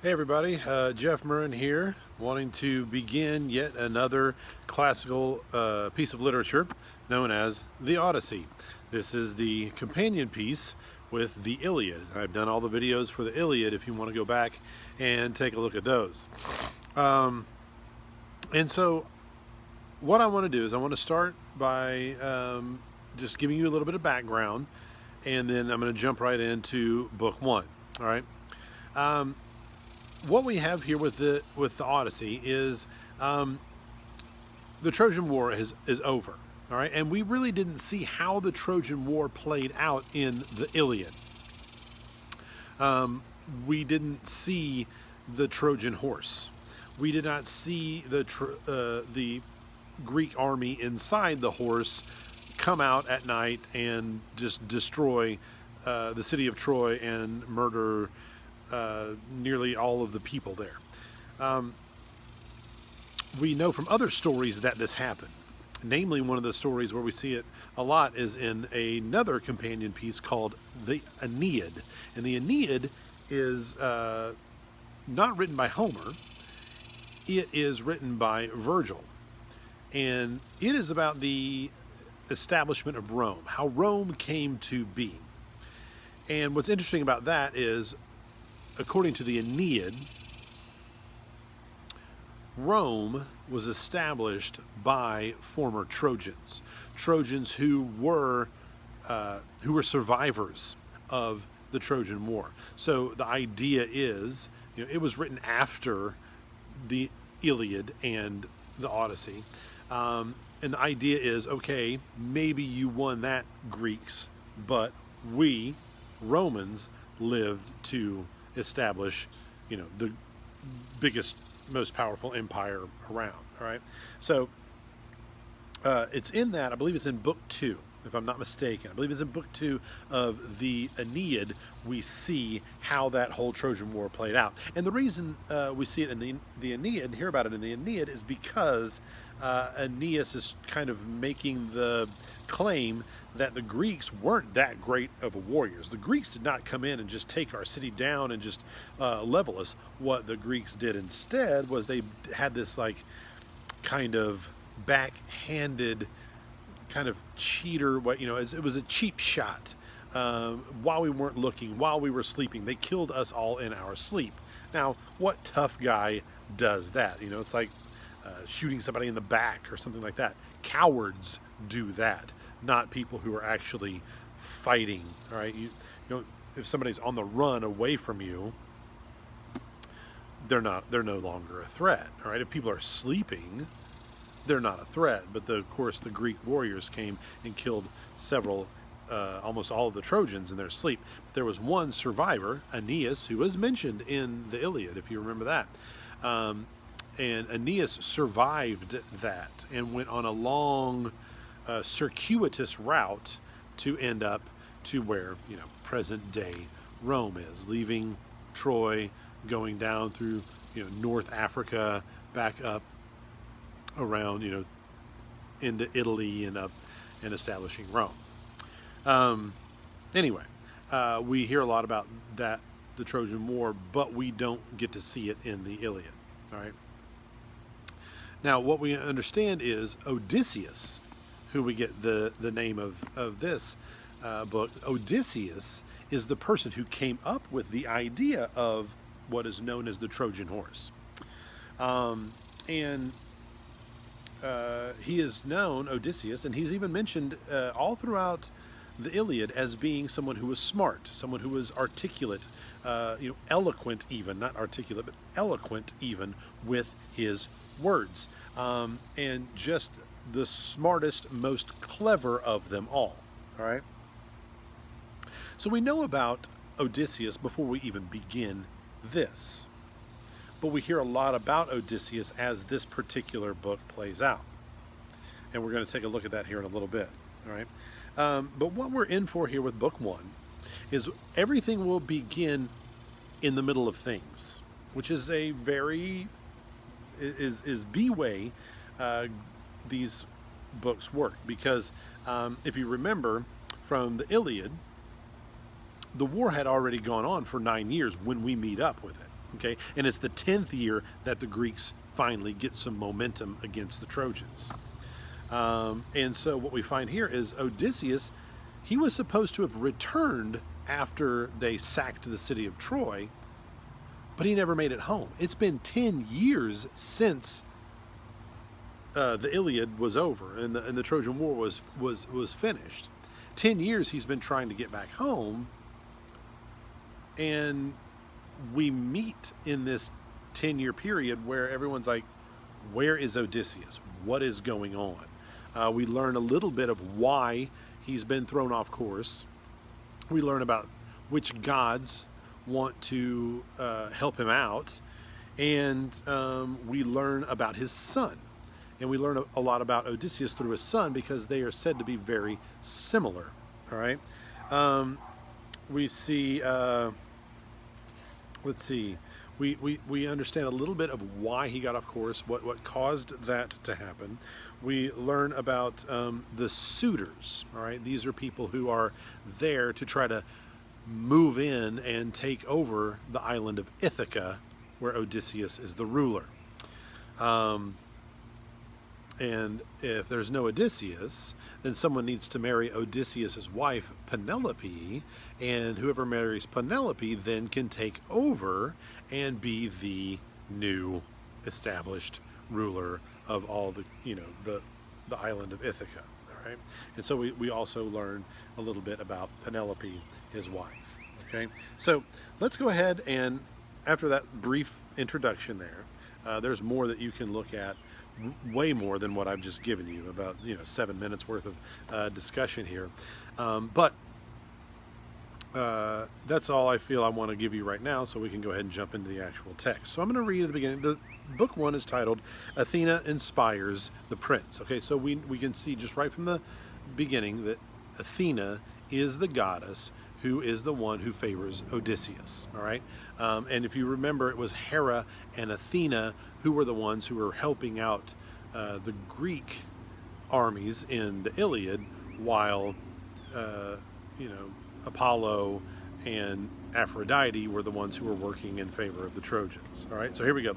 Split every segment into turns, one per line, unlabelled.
Hey everybody, Jeff Murrin here, wanting to begin yet another classical piece of literature known as the Odyssey. This is the companion piece with the Iliad. I've done all the videos for the Iliad if you want to go back and take a look at those. And so what I want to do is I want to start by just giving you a little bit of background, and then I'm going to jump right into book one. All right. What we have here with the Odyssey is the Trojan War is over, all right, and we really didn't see how the Trojan War played out in the Iliad. We didn't see the Trojan horse. We did not see the Greek army inside the horse come out at night and just destroy the city of Troy and murder nearly all of the people there. We know from other stories that this happened. Namely, one of the stories where we see it a lot is in another companion piece called the Aeneid. And the Aeneid is not written by Homer. It is written by Virgil. And it is about the establishment of Rome, how Rome came to be. And what's interesting about that is, according to the Aeneid, Rome was established by former Trojans, who were survivors of the Trojan War. So the idea is, it was written after the Iliad and the Odyssey, and the idea is, okay, maybe you won that, Greeks, but we Romans lived to establish, the biggest, most powerful empire around. All right, so it's in that, I believe it's in book 2, if I'm not mistaken. I believe it's in book 2 of the Aeneid. We see how that whole Trojan War played out, and the reason we see it in the Aeneid and hear about it in the Aeneid is because Aeneas is kind of making the claim that the Greeks weren't that great of warriors. The Greeks did not come in and just take our city down and just level us. What the Greeks did instead was they had this kind of backhanded kind of cheater, it was a cheap shot. While we weren't looking, while we were sleeping, they killed us all in our sleep. Now, what tough guy does that? It's like shooting somebody in the back or something like that. Cowards do that, not people who are actually fighting. All right, if somebody's on the run away from you, they're no longer a threat. All right, if people are sleeping, they're not a threat. But of course, the Greek warriors came and killed several, almost all of the Trojans in their sleep. But there was one survivor, Aeneas, who was mentioned in the Iliad, if you remember that. And Aeneas survived that and went on a long, circuitous route to end up to where, present day Rome is, leaving Troy, going down through, North Africa, back up around, into Italy and up and establishing Rome. Anyway, we hear a lot about that, the Trojan War, but we don't get to see it in the Iliad. All right. Now, what we understand is Odysseus, who we get the name of this book. Odysseus is the person who came up with the idea of what is known as the Trojan horse. And he is known, Odysseus, and he's even mentioned all throughout the Iliad as being someone who was smart, someone who was articulate, eloquent even, not articulate, but eloquent even with his words, and just the smartest, most clever of them all right? So we know about Odysseus before we even begin this, but we hear a lot about Odysseus as this particular book plays out, and we're going to take a look at that here in a little bit. All right, but what we're in for here with book 1 is everything will begin in the middle of things, which is a very is the way these books work, because if you remember from the Iliad, the war had already gone on for 9 years when we meet up with it. Okay, and it's the 10th year that the Greeks finally get some momentum against the Trojans. And so what we find here is Odysseus, he was supposed to have returned after they sacked the city of Troy, but he never made it home. It's been 10 years since the Iliad was over and the Trojan War was finished. 10 years he's been trying to get back home, and we meet in this 10-year period where everyone's like, where is Odysseus? What is going on? We learn a little bit of why he's been thrown off course. We learn about which gods want to help him out. And we learn about his son. And we learn a lot about Odysseus through his son because they are said to be very similar. All right. We see, let's see. We understand a little bit of why he got off course, what caused that to happen. We learn about the suitors. All right, these are people who are there to try to move in and take over the island of Ithaca, where Odysseus is the ruler. And if there's no Odysseus, then someone needs to marry Odysseus's wife, Penelope, and whoever marries Penelope then can take over and be the new established ruler of all the, the island of Ithaca. All right. And so we also learn a little bit about Penelope, his wife. Okay. So let's go ahead and after that brief introduction there's more that you can look at, way more than what I've just given you, about 7 minutes worth of discussion here. But that's all I feel I want to give you right now, so we can go ahead and jump into the actual text. So I'm going to read at the beginning. The book 1 is titled Athena Inspires the Prince. Okay, so we can see just right from the beginning that Athena is the goddess who is the one who favors Odysseus. All right, and if you remember, it was Hera and Athena who were the ones who were helping out the Greek armies in the Iliad, while Apollo and Aphrodite were the ones who were working in favor of the Trojans. All right, so here we go.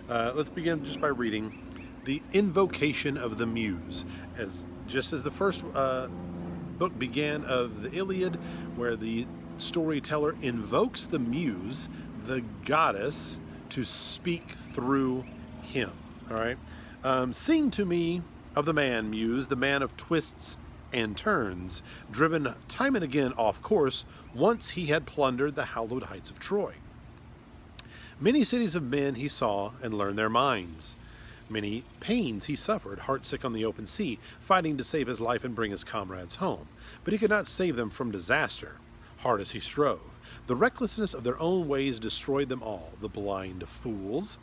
Let's begin just by reading the invocation of the Muse, just as the first book began of the Iliad, where the storyteller invokes the Muse, the goddess, to speak through him. All right, sing to me of the man, Muse, the man of twists and turns, driven time and again off course once he had plundered the hallowed heights of Troy. Many cities of men he saw and learned their minds. Many pains he suffered, heartsick on the open sea, fighting to save his life and bring his comrades home. But he could not save them from disaster, hard as he strove. The recklessness of their own ways destroyed them all, the blind fools.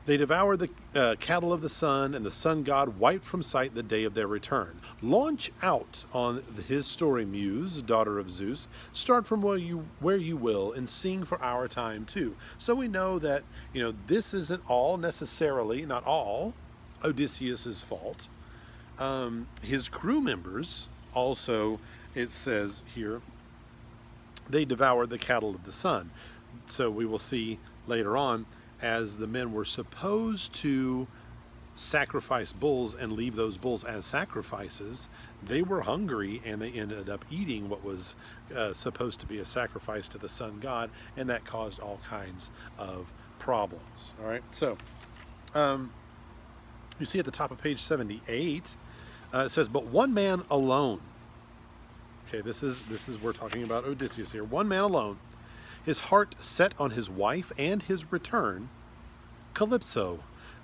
They devoured the cattle of the sun, and the sun god wiped from sight the day of their return. Launch out on his story, Muse, daughter of Zeus. Start from where you will, and sing for our time too. So we know that this isn't all necessarily, not all, Odysseus's fault. His crew members also, it says here, they devoured the cattle of the sun. So we will see later on, as the men were supposed to sacrifice bulls and leave those bulls as sacrifices, they were hungry and they ended up eating what was supposed to be a sacrifice to the sun god, and that caused all kinds of problems. All right, so you see at the top of page 78, it says, but one man alone. Okay, this is we're talking about Odysseus here. One man alone, his heart set on his wife and his return, Calypso,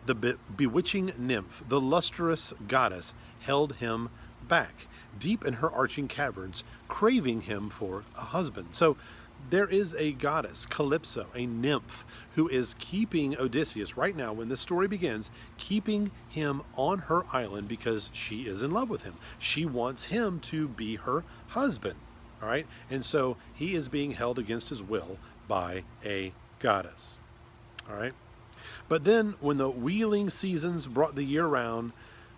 the bewitching nymph, the lustrous goddess, held him back, deep in her arching caverns, craving him for a husband. So there is a goddess, Calypso, a nymph, who is keeping Odysseus right now, when this story begins, keeping him on her island because she is in love with him. She wants him to be her husband. All right, and so he is being held against his will by a goddess. All right, but then when the wheeling seasons brought the year round,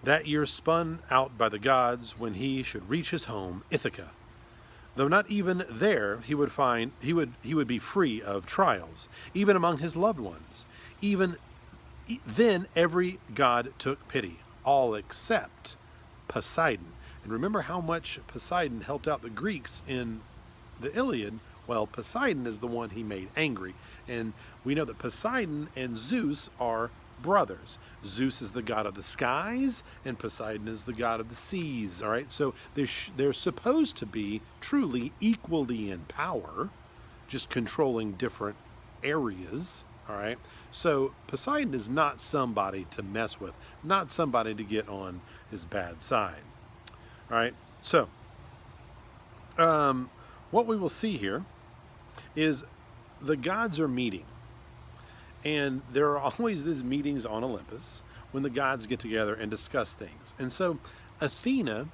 that year spun out by the gods when he should reach his home, Ithaca. Though not even there he would be free of trials, even among his loved ones. Even then every god took pity, all except Poseidon. And remember how much Poseidon helped out the Greeks in the Iliad? Well, Poseidon is the one he made angry. And we know that Poseidon and Zeus are brothers. Zeus is the god of the skies, and Poseidon is the god of the seas. All right, so they're supposed to be truly equally in power, just controlling different areas. All right, so Poseidon is not somebody to mess with, not somebody to get on his bad side. All right, so what we will see here is the gods are meeting. And there are always these meetings on Olympus when the gods get together and discuss things. And so Athena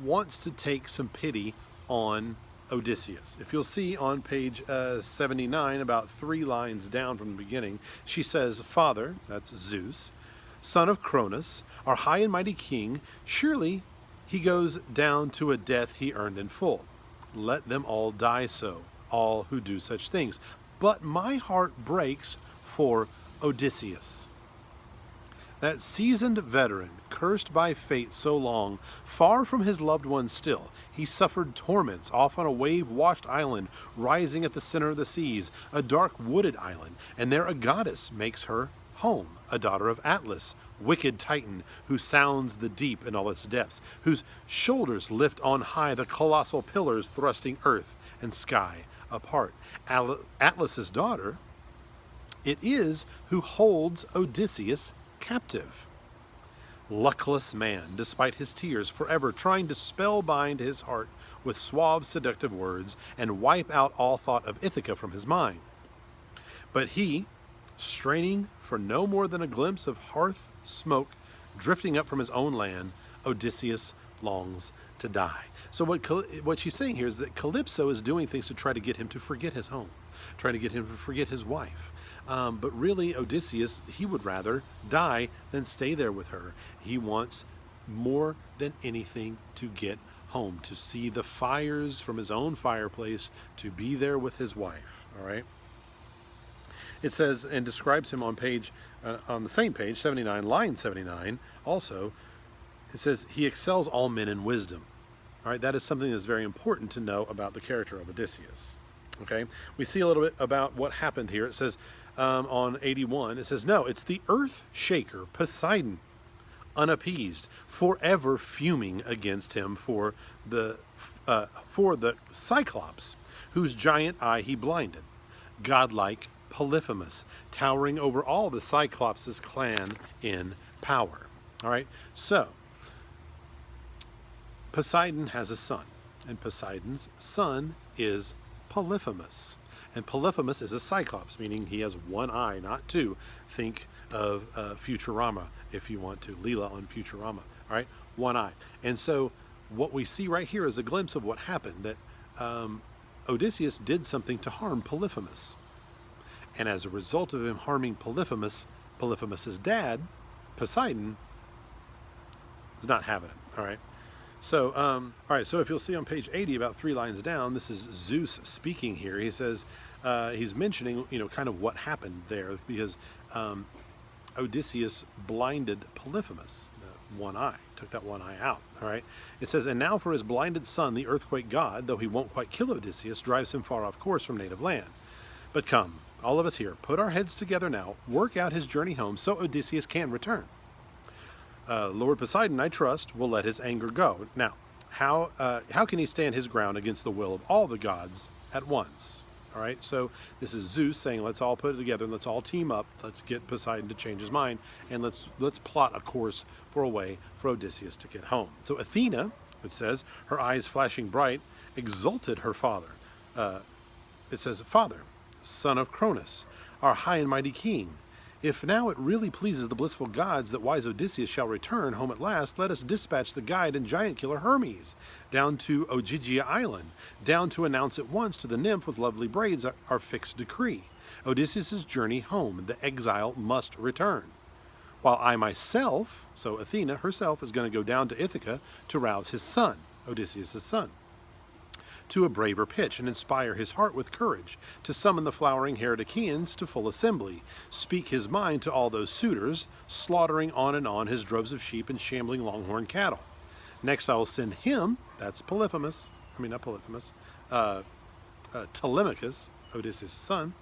wants to take some pity on Odysseus. If you'll see on page 79, about 3 lines down from the beginning, she says, "Father," that's Zeus, "son of Cronus, our high and mighty king, surely he goes down to a death he earned in full. Let them all die so, all who do such things. But my heart breaks for Odysseus. That seasoned veteran, cursed by fate so long, far from his loved ones still, he suffered torments off on a wave-washed island rising at the center of the seas, a dark wooded island, and there a goddess makes her home, a daughter of Atlas, wicked Titan, who sounds the deep in all its depths, whose shoulders lift on high the colossal pillars thrusting earth and sky apart. Atlas's daughter it is who holds Odysseus captive. Luckless man, despite his tears, forever trying to spellbind his heart with suave, seductive words and wipe out all thought of Ithaca from his mind. But he, straining for no more than a glimpse of hearth smoke drifting up from his own land, Odysseus longs to die." So what she's saying here is that Calypso is doing things to try to get him to forget his home, trying to get him to forget his wife. But really, Odysseus, he would rather die than stay there with her. He wants more than anything to get home, to see the fires from his own fireplace, to be there with his wife. All right. It says and describes him on the same page, 79, line 79. Also, it says he excels all men in wisdom. All right, that is something that's very important to know about the character of Odysseus. Okay, we see a little bit about what happened here. It says on 81, it says, "No, it's the earth shaker, Poseidon, unappeased, forever fuming against him for the Cyclops, whose giant eye he blinded, godlike Polyphemus, towering over all the Cyclops' clan in power." All right, so Poseidon has a son, and Poseidon's son is Polyphemus. And Polyphemus is a Cyclops, meaning he has one eye, not two. Think of Futurama, if you want to, Leela on Futurama. All right, one eye. And so what we see right here is a glimpse of what happened, that Odysseus did something to harm Polyphemus. And as a result of him harming Polyphemus's dad, Poseidon, is not having it. All right. So, all right. So if you'll see on page 80, about 3 lines down, this is Zeus speaking here. He says he's mentioning, kind of what happened there, because Odysseus blinded Polyphemus, one eye, took that one eye out. All right. It says, "And now for his blinded son, the earthquake god, though he won't quite kill Odysseus, drives him far off course from native land. But come, all of us here, put our heads together now, work out his journey home so Odysseus can return. Lord Poseidon, I trust, will let his anger go. Now, how can he stand his ground against the will of all the gods at once?" All right, so this is Zeus saying, let's all put it together, and let's all team up, let's get Poseidon to change his mind, and let's plot a course for a way for Odysseus to get home. So Athena, it says, her eyes flashing bright, exalted her father. It says, "Father, son of Cronus, our high and mighty king, if now it really pleases the blissful gods that wise Odysseus shall return home at last, let us dispatch the guide and giant killer Hermes down to Ogygia Island, down to announce at once to the nymph with lovely braids our fixed decree. Odysseus' journey home, the exile must return. While I myself," so Athena herself, "is going to go down to Ithaca to rouse his son, Odysseus' son. to a braver pitch and inspire his heart with courage, to summon the flowering Herodiceans to full assembly, speak his mind to all those suitors, slaughtering on and on his droves of sheep and shambling longhorn cattle. Next I will send him, that's Telemachus, Odysseus' son.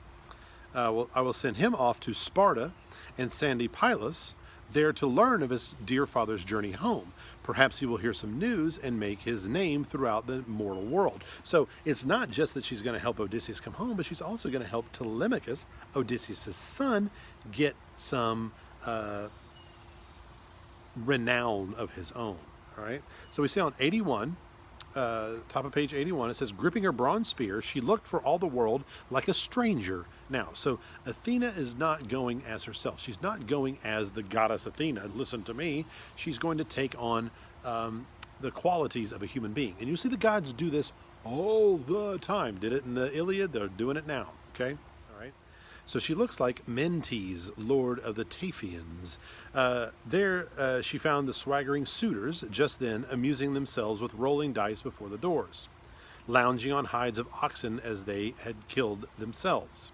I will send him off to Sparta and sandy Pylos, there to learn of his dear father's journey home. Perhaps he will hear some news and make his name throughout the mortal world. So it's not just that she's going to help Odysseus come home, but she's also going to help Telemachus, Odysseus' son, get some renown of his own. All right. So we see on 81, top of page 81, it says, gripping her bronze spear, she looked for all the world like a stranger now. So Athena is not going as herself. She's not going as the goddess Athena. Listen to me. She's going to take on the qualities of a human being. And you see the gods do this all the time. Did it in the Iliad. They're doing it now. Okay. All right. So she looks like Mentes, lord of the Taphians. There she found the swaggering suitors just then amusing themselves with rolling dice before the doors, lounging on hides of oxen as they had killed themselves.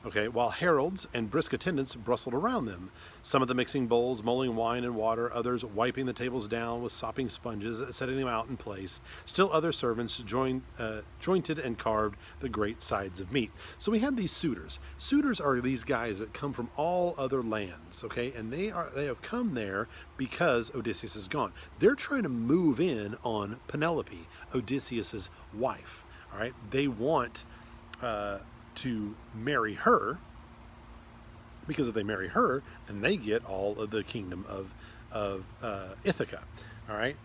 Okay, while heralds and brisk attendants bustled around them, some of them mixing bowls, mulling wine and water, others wiping the tables down with sopping sponges, setting them out in place. Still other servants jointed and carved the great sides of meat. So we have these suitors. Suitors are these guys that come from all other lands, okay? And they have come there because Odysseus is gone. They're trying to move in on Penelope, Odysseus's wife, all right? They want to marry her, because if they marry her, then they get all of the kingdom of Ithaca. All right,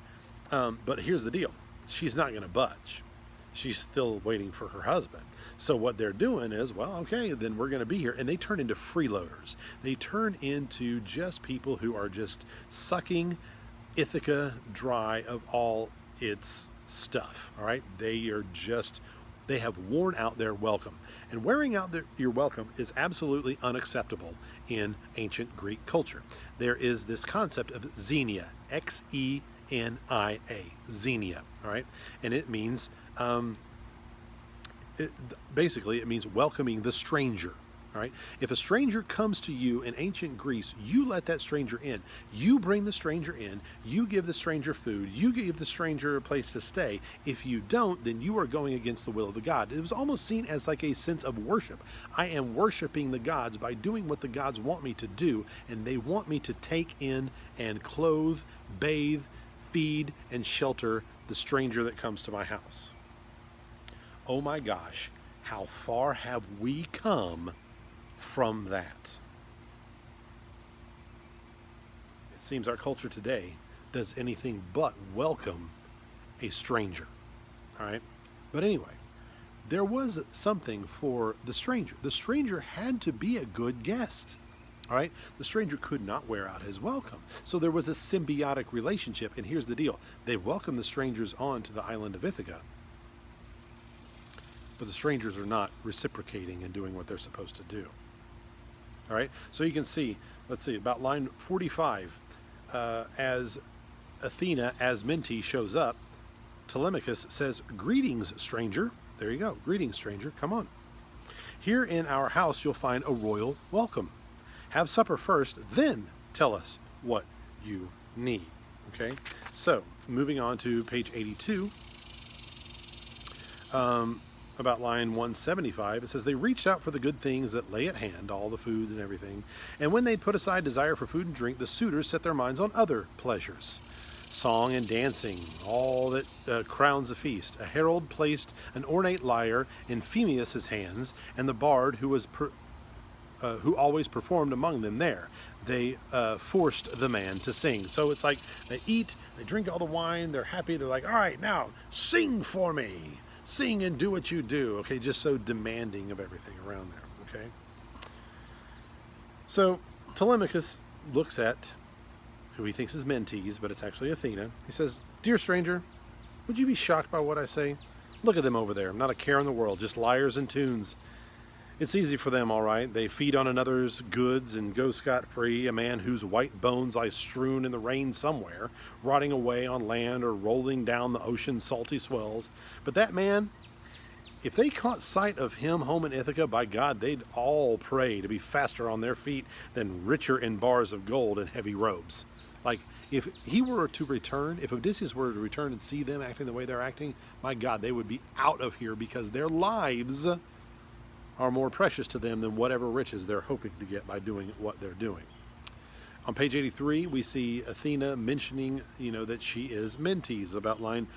but here's the deal: she's not going to budge. She's still waiting for her husband. So what they're doing is, well, okay, then we're going to be here, and they turn into freeloaders. They turn into just people who are just sucking Ithaca dry of all its stuff. All right, they have worn out their welcome. And wearing out your welcome is absolutely unacceptable in ancient Greek culture. There is this concept of xenia, Xenia, xenia, all right? And it means, basically, it means welcoming the stranger. All right. If a stranger comes to you in ancient Greece, you let that stranger in. You bring the stranger in. You give the stranger food. You give the stranger a place to stay. If you don't, then you are going against the will of the god. It was almost seen as like a sense of worship. I am worshiping the gods by doing what the gods want me to do, and they want me to take in and clothe, bathe, feed, and shelter the stranger that comes to my house. Oh my gosh, how far have we come from that? It seems our culture today does anything but welcome a stranger. All right. But anyway, there was something for the stranger. The stranger had to be a good guest. All right. The stranger could not wear out his welcome. So there was a symbiotic relationship. And here's the deal: they've welcomed the strangers onto the island of Ithaca, but the strangers are not reciprocating and doing what they're supposed to do. All right, so you can see, let's see, about line 45, as Athena, as Mentes, shows up, Telemachus says, "Greetings, stranger." There you go. "Greetings, stranger. Come on. Here in our house you'll find a royal welcome. Have supper first, then tell us what you need." Okay, so moving on to page 82. About line 175, it says, "They reached out for the good things that lay at hand," all the food and everything, "and when they put aside desire for food and drink, the suitors set their minds on other pleasures. Song and dancing, all that crowns a feast. A herald placed an ornate lyre in Phemius' hands, and the bard who always performed among them there. They forced the man to sing." So it's like they eat, they drink all the wine, they're happy, they're like, "All right, now sing for me. Sing and do what you do." Okay, just so demanding of everything around there. Okay. So Telemachus looks at who he thinks is Mentes, but it's actually Athena. He says, "Dear stranger, would you be shocked by what I say? Look at them over there. Not a care in the world, just lyres and tunes. It's easy for them, all right. They feed on another's goods and go scot-free, a man whose white bones lie strewn in the rain somewhere, rotting away on land or rolling down the ocean's salty swells. But that man, if they caught sight of him home in Ithaca, by God, they'd all pray to be faster on their feet than richer in bars of gold and heavy robes. Like, if he were to return, if Odysseus were to return and see them acting the way they're acting, my God, they would be out of here because their lives are more precious to them than whatever riches they're hoping to get by doing what they're doing. On page 83, we see Athena mentioning, that she is Mentes, about line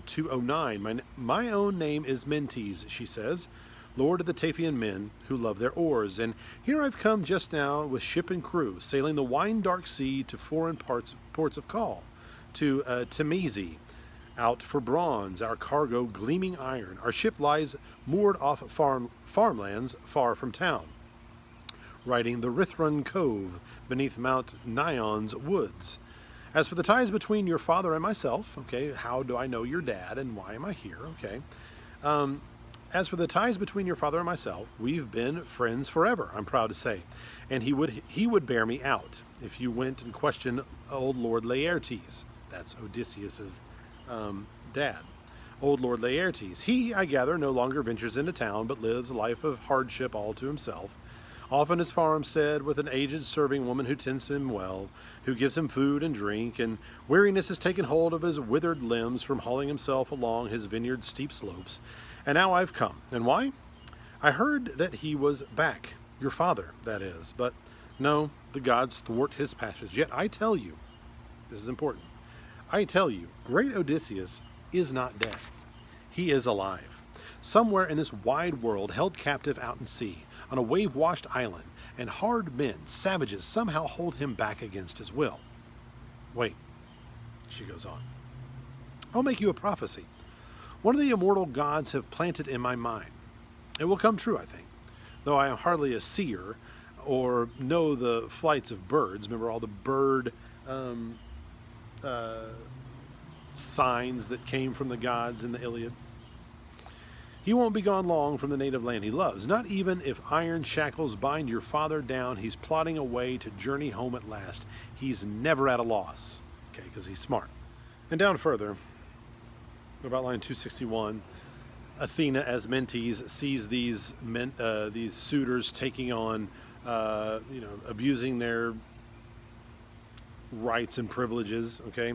209. My own name is Mentes, she says, lord of the Taphian men who love their oars. And here I've come just now with ship and crew, sailing the wine-dark sea to foreign ports of call, to Temesi, out for bronze, our cargo gleaming iron. Our ship lies moored off farmlands far from town, riding the Rithron Cove beneath Mount Nion's woods. As for the ties between your father and myself, okay, how do I know your dad and why am I here, okay? As for the ties between your father and myself, we've been friends forever, I'm proud to say, and he would bear me out if you went and questioned old Lord Laertes. That's Odysseus's dad. Old Lord Laertes. He, I gather, no longer ventures into town, but lives a life of hardship all to himself. Off in his farmstead with an aged serving woman who tends him well, who gives him food and drink, and weariness has taken hold of his withered limbs from hauling himself along his vineyard's steep slopes. And now I've come. And why? I heard that he was back, your father, that is. But no, the gods thwart his passage. Yet I tell you, this is important, I tell you, great Odysseus is not dead. He is alive. Somewhere in this wide world, held captive out in sea, on a wave-washed island, and hard men, savages, somehow hold him back against his will. Wait, she goes on. I'll make you a prophecy. One of the immortal gods have planted in my mind. It will come true, I think, though I am hardly a seer or know the flights of birds. Remember all the bird signs that came from the gods in the Iliad? He won't be gone long from the native land he loves. Not even if iron shackles bind your father down, he's plodding away to journey home at last. He's never at a loss, okay, because he's smart. And down further, about line 261, Athena, as Mentes, sees these suitors taking on, abusing their rights and privileges, okay?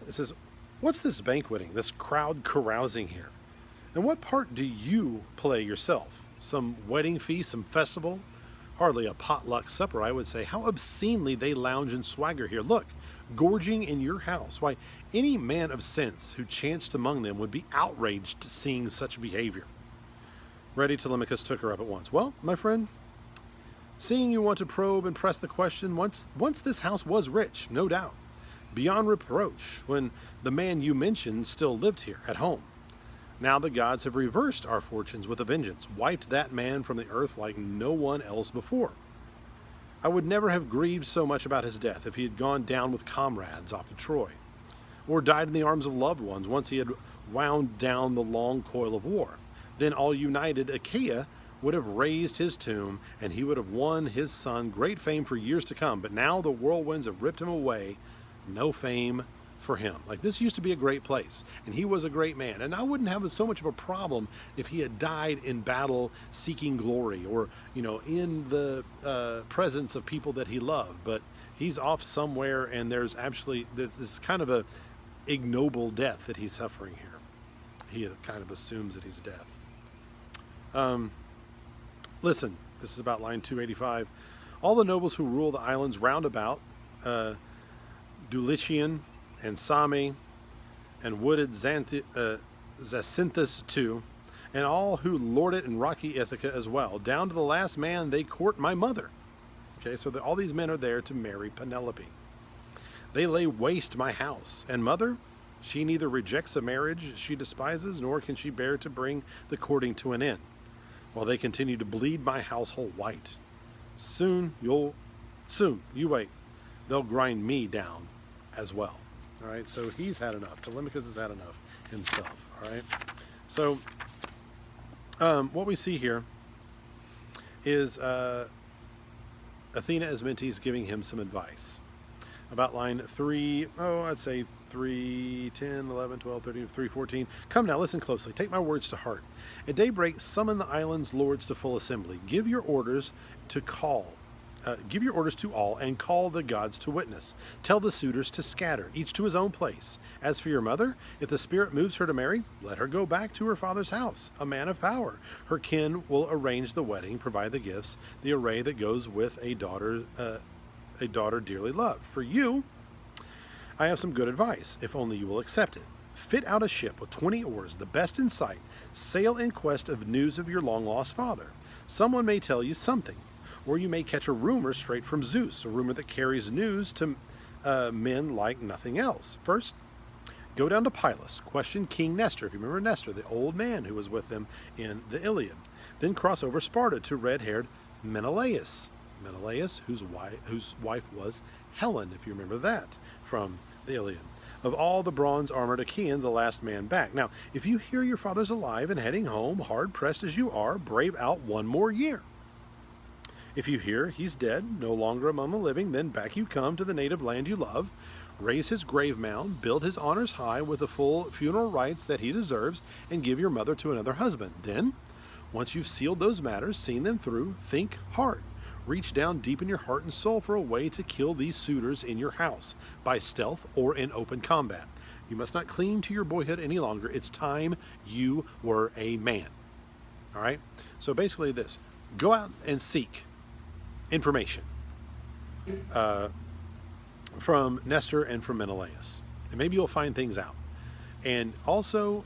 It says, what's this banqueting, this crowd carousing here? And what part do you play yourself? Some wedding feast, some festival? Hardly a potluck supper, I would say. How obscenely they lounge and swagger here. Look, gorging in your house. Why, any man of sense who chanced among them would be outraged seeing such behavior. Ready, Telemachus took her up at once. Well, my friend, seeing you want to probe and press the question, once this house was rich, no doubt, beyond reproach, when the man you mentioned still lived here, at home. Now the gods have reversed our fortunes with a vengeance, wiped that man from the earth like no one else before. I would never have grieved so much about his death if he had gone down with comrades off of Troy, or died in the arms of loved ones once he had wound down the long coil of war. Then all united Achaia would have raised his tomb, and he would have won his son great fame for years to come. But now the whirlwinds have ripped him away, no fame for him. Like, this used to be a great place, and he was a great man, and I wouldn't have so much of a problem if he had died in battle seeking glory, or in the presence of people that he loved. But he's off somewhere, and there's actually this kind of a ignoble death that he's suffering here. He kind of assumes that he's dead. Listen, this is about line 285. All the nobles who rule the islands round about, Dulichian and Same, and wooded Zacynthus too, and all who lord it in rocky Ithaca as well, down to the last man they court my mother. Okay, so all these men are there to marry Penelope. They lay waste my house, and mother, she neither rejects a marriage she despises, nor can she bear to bring the courting to an end, while they continue to bleed my household white. Soon, you wait, they'll grind me down as well. All right, so he's had enough. Telemachus has had enough himself. All right, so what we see here is Athena as mentees giving him some advice. About line 3, I'd say 3, 10, 11, 12, 13, 3, 14. Come now, listen closely. Take my words to heart. At daybreak, summon the island's lords to full assembly. Give your orders to all and call the gods to witness. Tell the suitors to scatter, each to his own place. As for your mother, if the spirit moves her to marry, let her go back to her father's house, a man of power. Her kin will arrange the wedding, provide the gifts, the array that goes with a daughter dearly loved. For you, I have some good advice, if only you will accept it. Fit out a ship with 20 oars, the best in sight. Sail in quest of news of your long-lost father. Someone may tell you something, or you may catch a rumor straight from Zeus, a rumor that carries news to men like nothing else. First, go down to Pylos, question King Nestor, if you remember Nestor, the old man who was with them in the Iliad. Then cross over Sparta to red-haired Menelaus, whose wife was Helen, if you remember that from the Iliad. Of all the bronze-armored Achaean, the last man back. Now, if you hear your father's alive and heading home, hard-pressed as you are, brave out one more year. If you hear he's dead, no longer among the living, then back you come to the native land you love, raise his grave mound, build his honors high with the full funeral rites that he deserves, and give your mother to another husband. Then, once you've sealed those matters, seen them through, think hard. Reach down deep in your heart and soul for a way to kill these suitors in your house, by stealth or in open combat. You must not cling to your boyhood any longer. It's time you were a man. All right? So basically this, go out and seek information from Nestor and from Menelaus. And maybe you'll find things out. And also,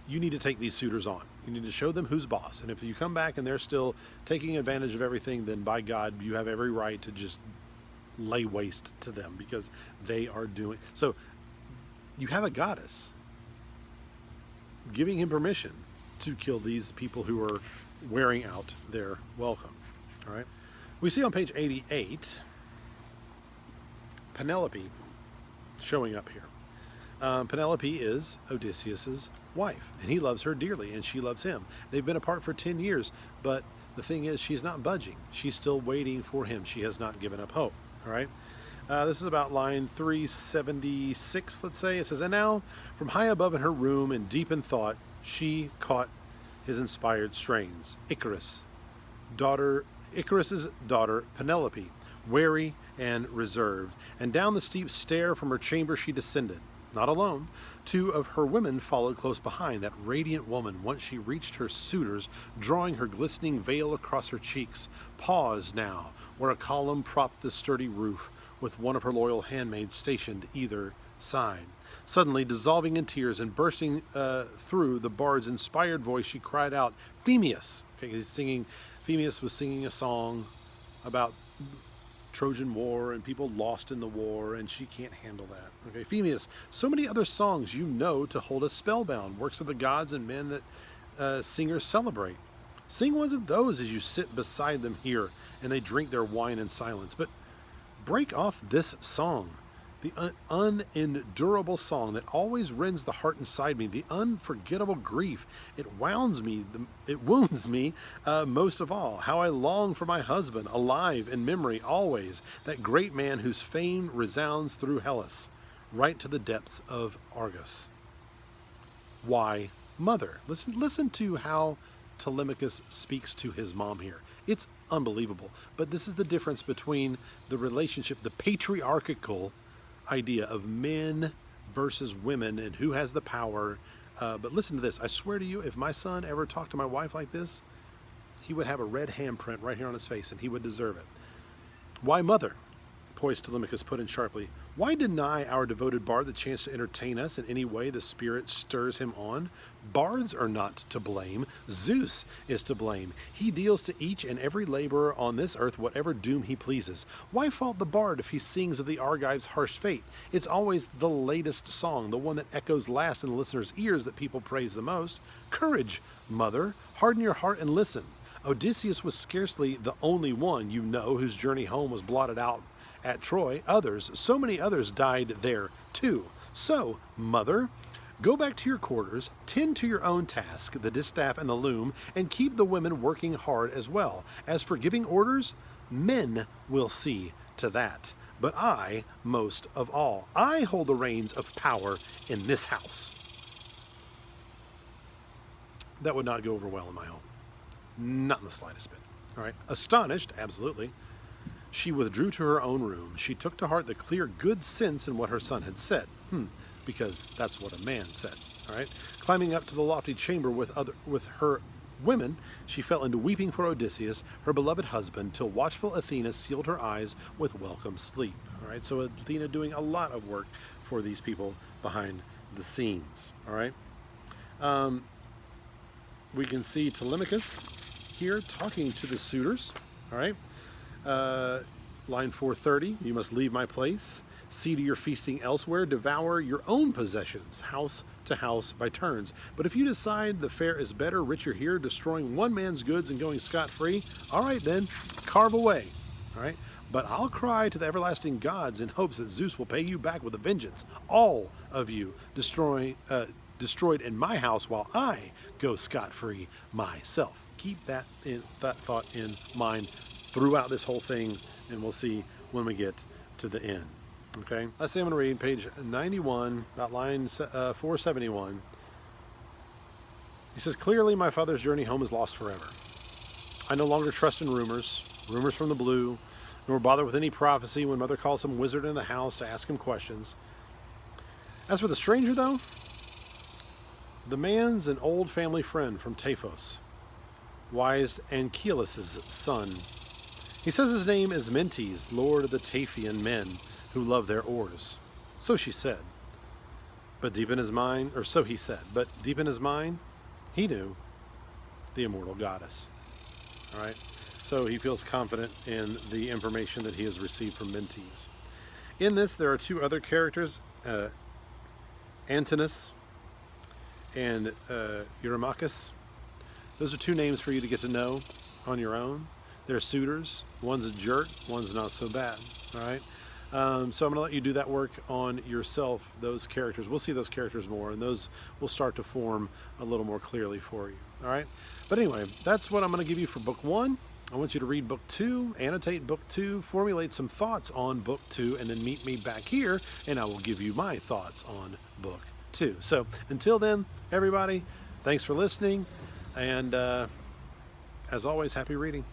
you need to take these suitors on. You need to show them who's boss. And if you come back and they're still taking advantage of everything, then by God, you have every right to just lay waste to them because they are doing. So you have a goddess giving him permission to kill these people who are wearing out their welcome. All right. We see on page 88, Penelope showing up here. Penelope is Odysseus's wife, and he loves her dearly, and she loves him. They've been apart for 10 years, but the thing is, she's not budging. She's still waiting for him. She has not given up hope. All right. This is about line 376, let's say. It says, and now, from high above in her room and deep in thought, she caught his inspired strains. Icarus's daughter, Penelope, wary and reserved, and down the steep stair from her chamber she descended. Not alone. 2 of her women followed close behind, that radiant woman, once she reached her suitors, drawing her glistening veil across her cheeks, paused now, where a column propped the sturdy roof, with one of her loyal handmaids stationed either side. Suddenly, dissolving in tears and bursting through the bard's inspired voice, she cried out, Phemius! Okay, Phemius was singing a song about Trojan War and people lost in the war, and she can't handle that. Okay, Phemius, so many other songs you know to hold us spellbound, works of the gods and men that singers celebrate. Sing ones of those as you sit beside them here, and they drink their wine in silence. But break off this song, the unendurable song that always rends the heart inside me, the unforgettable grief. It wounds me most of all. How I long for my husband, alive in memory always, that great man whose fame resounds through Hellas, right to the depths of Argos. Why, mother? Listen to how Telemachus speaks to his mom here. It's unbelievable. But this is the difference between the relationship, the patriarchal idea of men versus women and who has the power. But listen to this. I swear to you, if my son ever talked to my wife like this, he would have a red handprint right here on his face, and he would deserve it. Why, mother? Poised Telemachus put in sharply. Why deny our devoted bard the chance to entertain us in any way the spirit stirs him on? Bards are not to blame. Zeus is to blame. He deals to each and every laborer on this earth whatever doom he pleases. Why fault the bard if he sings of the Argives' harsh fate? It's always the latest song, the one that echoes last in the listener's ears, that people praise the most. Courage, mother. Harden your heart and listen. Odysseus was scarcely the only one you know whose journey home was blotted out at Troy. So many others died there too. So, mother, Go back to your quarters, tend to your own task, the distaff and the loom, and keep the women working hard as well. As for giving orders, men will see to that. But I, most of all, I hold the reins of power in this house. That would not go over well in my home. Not in the slightest bit. All right. Astonished, absolutely. She withdrew to her own room. She took to heart the clear good sense in what her son had said. Because that's what a man said. All right. Climbing up to the lofty chamber with her women, she fell into weeping for Odysseus, her beloved husband, till watchful Athena sealed her eyes with welcome sleep. All right. So Athena doing a lot of work for these people behind the scenes. All right. We can see Telemachus here talking to the suitors. All right. Line 430, you must leave my place. See to your feasting elsewhere. Devour your own possessions, house to house by turns. But if you decide the fare is better, richer here, destroying one man's goods and going scot-free, all right then, carve away. All right. But I'll cry to the everlasting gods in hopes that Zeus will pay you back with a vengeance. All of you destroyed in my house while I go scot-free myself. Keep that thought in mind throughout this whole thing, and we'll see when we get to the end. Okay, let's see. I'm going to read page 91, about line 471. He says, "Clearly my father's journey home is lost forever. I no longer trust in rumors from the blue, nor bother with any prophecy when mother calls some wizard in the house to ask him questions. As for the stranger, though, the man's an old family friend from Taphos, wise Anchialus' son. He says his name is Mentes, lord of the Taphian men who love their oars." So she said. But deep in his mind, or so he said, but deep in his mind, he knew the immortal goddess. All right. So he feels confident in the information that he has received from Mentes. In this, there are two other characters, Antinous and Eurymachus. Those are two names for you to get to know on your own. They're suitors. One's a jerk, one's not so bad. All right. So I'm going to let you do that work on yourself, those characters. We'll see those characters more, and those will start to form a little more clearly for you. All right. But anyway, that's what I'm going to give you for book 1. I want you to read book 2, annotate book 2, formulate some thoughts on book 2, and then meet me back here, and I will give you my thoughts on book 2. So until then, everybody, thanks for listening, and as always, happy reading.